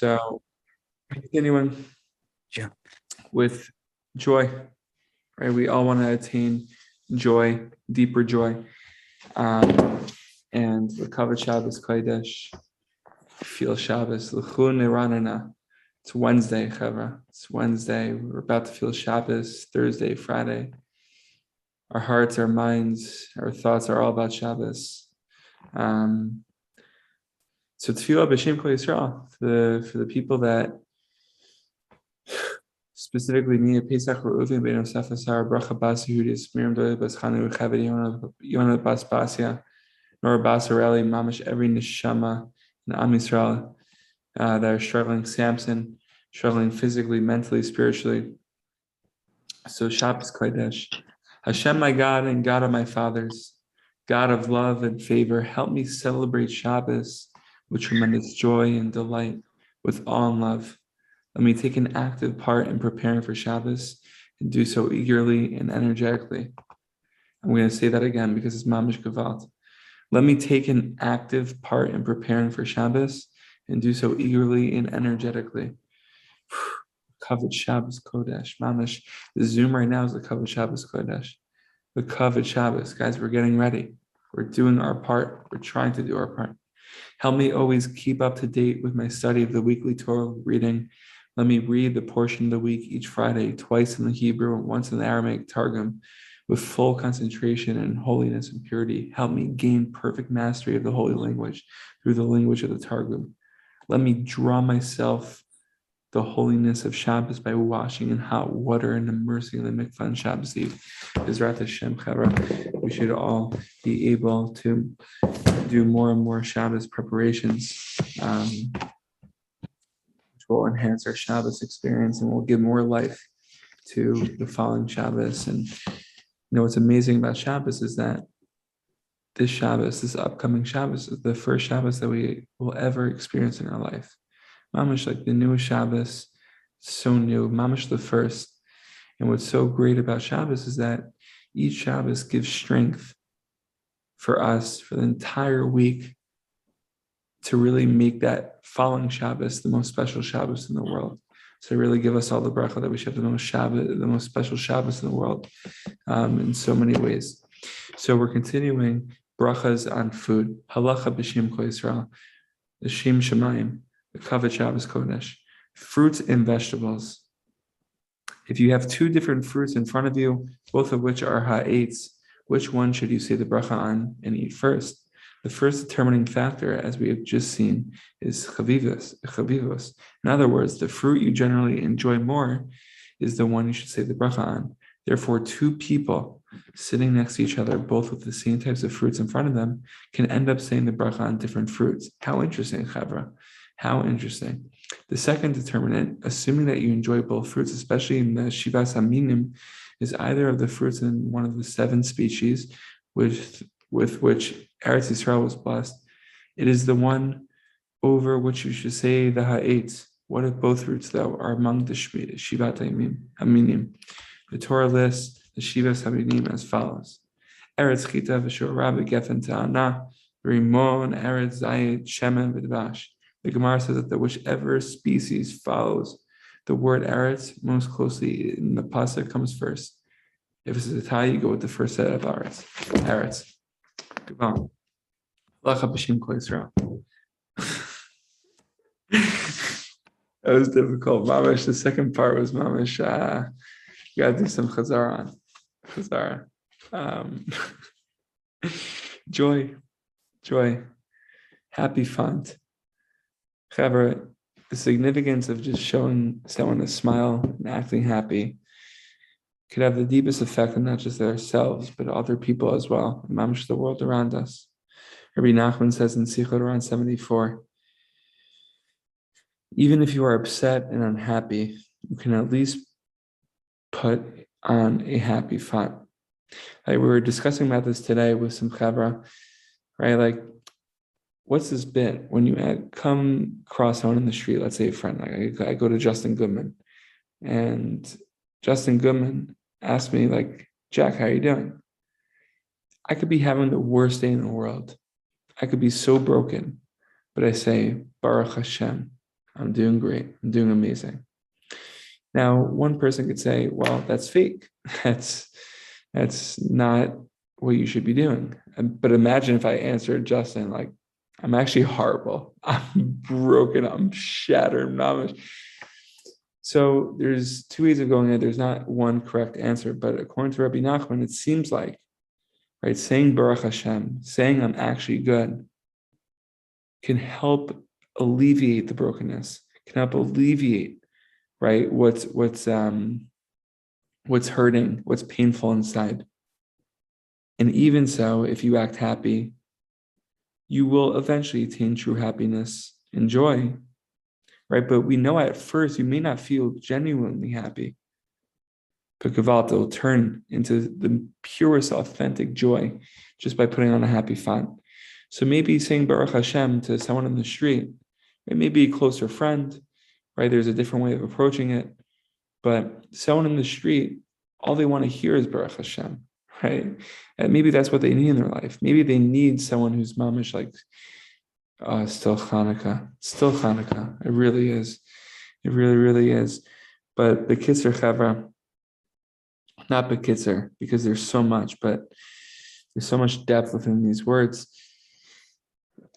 So continuing Yeah. with joy, right? We all want to attain joy, deeper joy. And the Kavod Shabbos Kodesh, feel Shabbos, L'chun Neranana. It's Wednesday, Chevra. It's Wednesday. We're about to feel Shabbos, Thursday, Friday. Our hearts, our minds, our thoughts are all about Shabbos. So Tefillah B'Shem Kol Yisrael, for the people that specifically me, Pesach Reuven Ben Yosef Asar Bracha Bas Yehudis Miriam Doyle Bas Chanu Chaved Yonah Bas Basia Nor Bas Areli Mamish every neshama in Am Yisrael that are struggling, Samson, struggling physically, mentally, spiritually. So Shabbos Kodesh, Hashem, my God and God of my fathers, God of love and favor, help me celebrate Shabbos with tremendous joy and delight, with awe and love. Let me take an active part in preparing for Shabbos and do so eagerly and energetically. I'm going to say that again because it's mamish gevalt. Let me take an active part in preparing for Shabbos and do so eagerly and energetically. Kavod Shabbos Kodesh, mamish. The Zoom right now is the Kavod Shabbos Kodesh. The Kavod Shabbos, guys. We're getting ready. We're doing our part. We're trying to do our part. Help me always keep up to date with my study of the weekly Torah reading. Let me read the portion of the week each Friday, twice in the Hebrew and once in the Aramaic Targum, with full concentration and holiness and purity. Help me gain perfect mastery of the holy language through the language of the Targum. Let me draw myself the holiness of Shabbos by washing in hot water and immersing in the mikvah on Shabbos Eve. Bezrat Hashem, Chevra, we should all be able to do more and more Shabbos preparations, which will enhance our Shabbos experience and will give more life to the following Shabbos. And what's amazing about Shabbos is that this upcoming Shabbos, is the first Shabbos that we will ever experience in our life. Mamish, like the newest Shabbos, so new, Mamish the first. And what's so great about Shabbos is that each Shabbos gives strength for us for the entire week to really make that following Shabbos the most special Shabbos in the world. So really give us all the bracha that we should have the most special Shabbos in the world, in so many ways. So we're continuing brachas on food. Halacha b'shem kol Yisrael, the Shem Shemayim, the Kavod Shabbos Kodesh, fruits and vegetables. If you have two different fruits in front of you, both of which are ha'etz, which one should you say the bracha on and eat first? The first determining factor, as we have just seen, is chavivos. In other words, the fruit you generally enjoy more is the one you should say the bracha on. Therefore, two people sitting next to each other, both with the same types of fruits in front of them, can end up saying the bracha on different fruits. How interesting, Chavra. How interesting. The second determinant, assuming that you enjoy both fruits, especially in the Shivas Aminim, is either of the fruits in one of the 7 species with which Eretz Yisrael was blessed. It is the one over which you should say the ha'etz. What if both fruits, though, are among the Shivat Aminim? The Torah lists the Shivas Aminim as follows. Eretz Chita v'shor rabbi gefen ta'ana, rimon, eretz zayit, shemen, v'dvash. The Gemara says that whichever species follows the word eretz most closely in the pasuk comes first. If it's a tie, you go with the first set of eretz. Eretz. That was difficult. Mamish, the second part was Mamish. You gotta do some chazara on. Chazara. Joy. Happy font. However, the significance of just showing someone a smile and acting happy could have the deepest effect on not just ourselves, but other people as well, and mamish the world around us. Rabbi Nachman says in Sichot around 74, even if you are upset and unhappy, you can at least put on a happy font. Like we were discussing about this today with some chavra, right? Like, what's this bit when you come across someone in the street, let's say a friend, like I go to Justin Goodman, and Justin Goodman asked me, like, Jack, how are you doing? I could be having the worst day in the world. I could be so broken, but I say, Baruch Hashem, I'm doing great. I'm doing amazing. Now, one person could say, well, that's fake. That's not what you should be doing. But imagine if I answered Justin, like, I'm actually horrible. I'm broken. I'm shattered. So there's two ways of going at it. There's not one correct answer, but according to Rabbi Nachman, it seems like, right, saying Baruch Hashem, saying I'm actually good, can help alleviate the brokenness, can help alleviate, right, what's hurting, what's painful inside. And even so, if you act happy, you will eventually attain true happiness and joy, right? But we know at first you may not feel genuinely happy. But Gevalt will turn into the purest, authentic joy just by putting on a happy font. So maybe saying Baruch Hashem to someone in the street, it may be a closer friend, right? There's a different way of approaching it. But someone in the street, all they want to hear is Baruch Hashem, right? And maybe that's what they need in their life. Maybe they need someone who's mamish like, still Hanukkah. Still Hanukkah. It really is. It really, really is. But the Kisser Chavra, not Bekitzer, because there's so much, but there's so much depth within these words.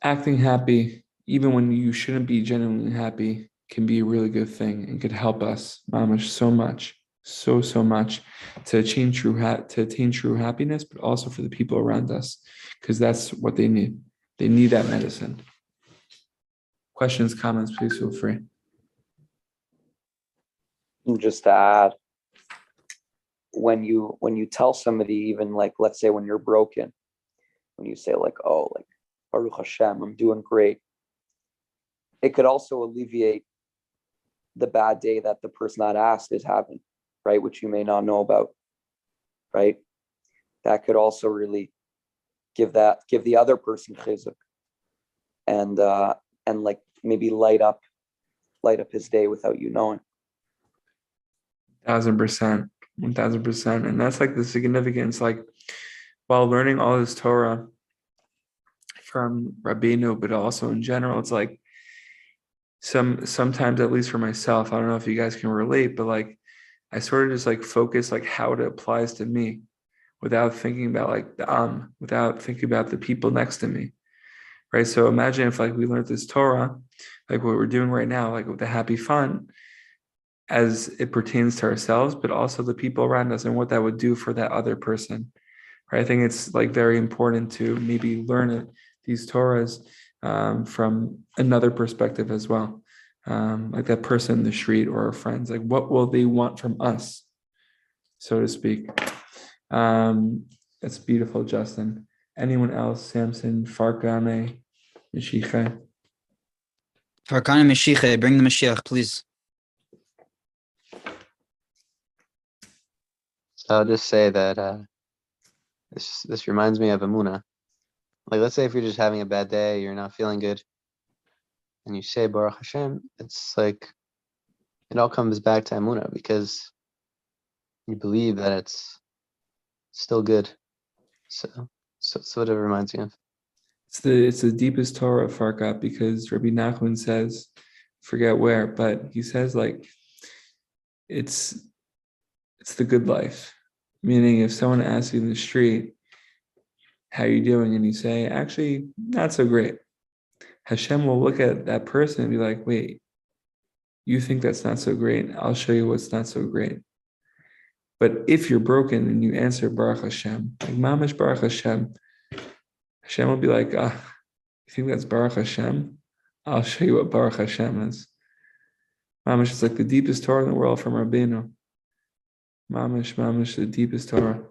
Acting happy, even when you shouldn't be genuinely happy, can be a really good thing and could help us, mamash, so much, so much to attain true happiness, but also for the people around us, because that's what they need. They need that medicine. Questions, comments, please feel free. Just to add, when you tell somebody, even like, let's say when you're broken, when you say like, oh, like Baruch Hashem, I'm doing great, it could also alleviate the bad day that the person that asked is having, right? Which you may not know about, right? That could also really give the other person chizuk and like maybe light up his day without you knowing. 1,000%. 1,000%. And that's like the significance, like while learning all this Torah from Rabbeinu, but also in general, it's like sometimes, at least for myself, I don't know if you guys can relate, but like I sort of just like focus like how it applies to me without thinking about like without thinking about the people next to me. Right. So imagine if like we learned this Torah, like what we're doing right now, like with the happy fun, as it pertains to ourselves, but also the people around us and what that would do for that other person. Right? I think it's like very important to maybe learn these Torahs from another perspective as well. Like that person in the street or our friends, like what will they want from us, so to speak. That's beautiful, Justin. Anyone else? Samson, Farkane, Meshicha. Farkane, Meshicha, bring the Mashiach, please. So I'll just say that this reminds me of Amuna. Like, let's say if you're just having a bad day, you're not feeling good, and you say Baruch Hashem, it's like it all comes back to Amuna because you believe that it's still good. So what it reminds me of. It's the deepest Torah, Farkat, because Rabbi Nachman says, forget where, but he says like it's the good life. Meaning if someone asks you in the street, how are you doing? And you say, actually, not so great. Hashem will look at that person and be like, wait, you think that's not so great? I'll show you what's not so great. But if you're broken and you answer Baruch Hashem, like Mamash Baruch Hashem, Hashem will be like, you think that's Baruch Hashem? I'll show you what Baruch Hashem is. Mamash is like the deepest Torah in the world from Rabbeinu. Mamash, the deepest Torah.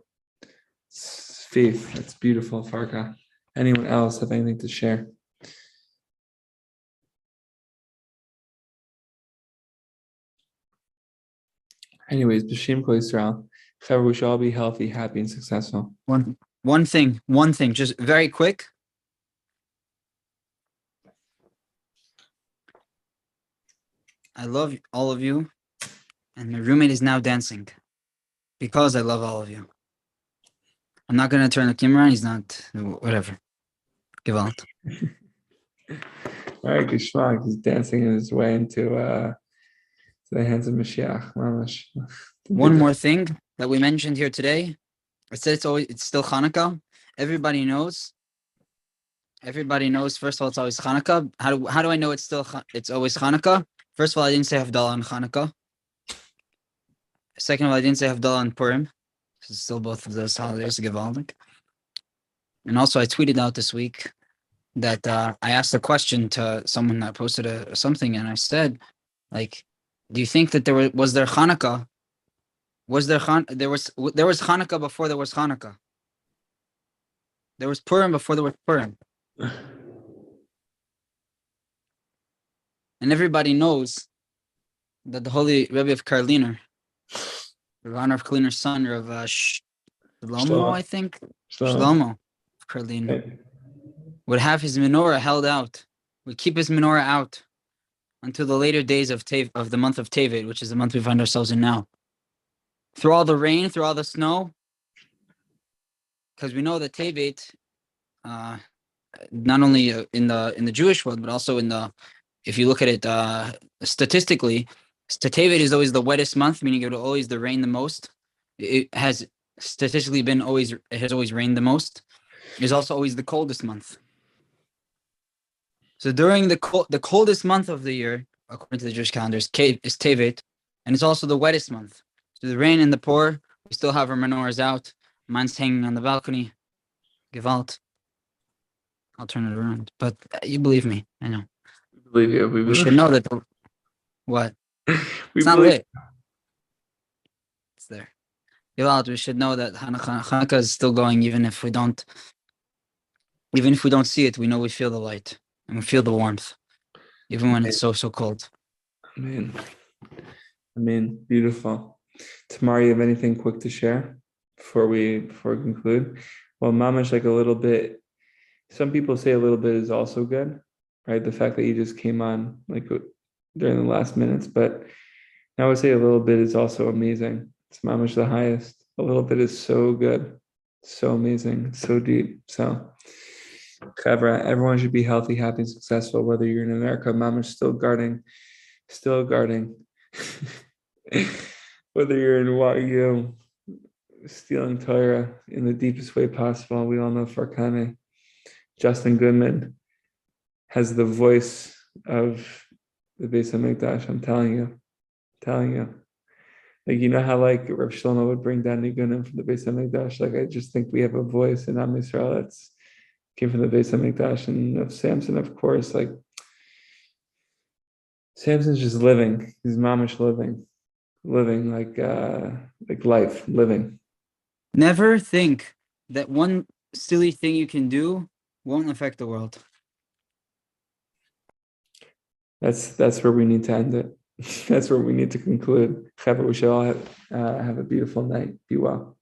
It's faith. It's beautiful, Farka. Anyone else have anything to share? Anyways, B'Shem Kol Yisrael. Chaver, we should all be healthy, happy, and successful. One thing, just very quick. I love all of you, and my roommate is now dancing because I love all of you. I'm not going to turn the camera on. He's not, whatever. Gewalt. right, Gishmak, he's dancing his way into the hands of Mashiach. Mamash. One more thing that we mentioned here today. I said it's still Hanukkah. Everybody knows. Everybody knows. First of all, it's always Hanukkah. How do I know it's always Hanukkah? First of all, I didn't say Havdalah on Hanukkah. Second of all, I didn't say Havdalah on Purim. It's still both of those holidays Givaldic. And also, I tweeted out this week that I asked a question to someone that posted something, and I said, like, do you think that was there Hanukkah? There was Hanukkah before there was Hanukkah? There was Purim before there was Purim. And everybody knows that the Holy Rebbe of Karliner, the honor of Karliner's son, of Shlomo, I think, Shlomo of Karliner, would have his menorah held out, would keep his menorah out until the later days of the month of Tevet, which is the month we find ourselves in now. Through all the rain, through all the snow, because we know that Tevet, not only in the Jewish world, but also if you look at it statistically, Tevet is always the wettest month, meaning it will always rain the most. It has statistically it has always rained the most. It is also always the coldest month. So during the coldest month of the year, according to the Jewish calendar, is Tevet, and it's also the wettest month. So the rain and the pour, we still have our menorahs out. Mine's hanging on the balcony. Gewalt. I'll turn it around. But you believe me, I know. We believe you. We should know that. What? It's not lit. It's there. Gewalt, we should know that Hanukkah is still going, even if we don't see it. We know we feel the light and we feel the warmth, even when it's so cold. Amen. Beautiful. Tamara, you have anything quick to share before we conclude? Well, Mamash, like a little bit. Some people say a little bit is also good, right? The fact that you just came on like during the last minutes, but I would say a little bit is also amazing. It's Mamash the highest. A little bit is so good, so amazing, so deep. So, Chavra, everyone should be healthy, happy, and successful. Whether you're in America, Mamash still guarding. Whether you're in Wagyu, stealing Torah in the deepest way possible. We all know Farkane. Justin Goodman has the voice of the Beis HaMikdash. I'm telling you. Like, you know how like Rav Shlomo would bring down Nigunim from the Beis HaMikdash? Like, I just think we have a voice in Am Yisrael that's came from the Beis HaMikdash, and of Samson, of course. Like, Samson's just living. He's mamish living like life, living. Never think that one silly thing you can do won't affect the world. That's where we need to end it. That's where we need to conclude. We should all have a beautiful night. Be well.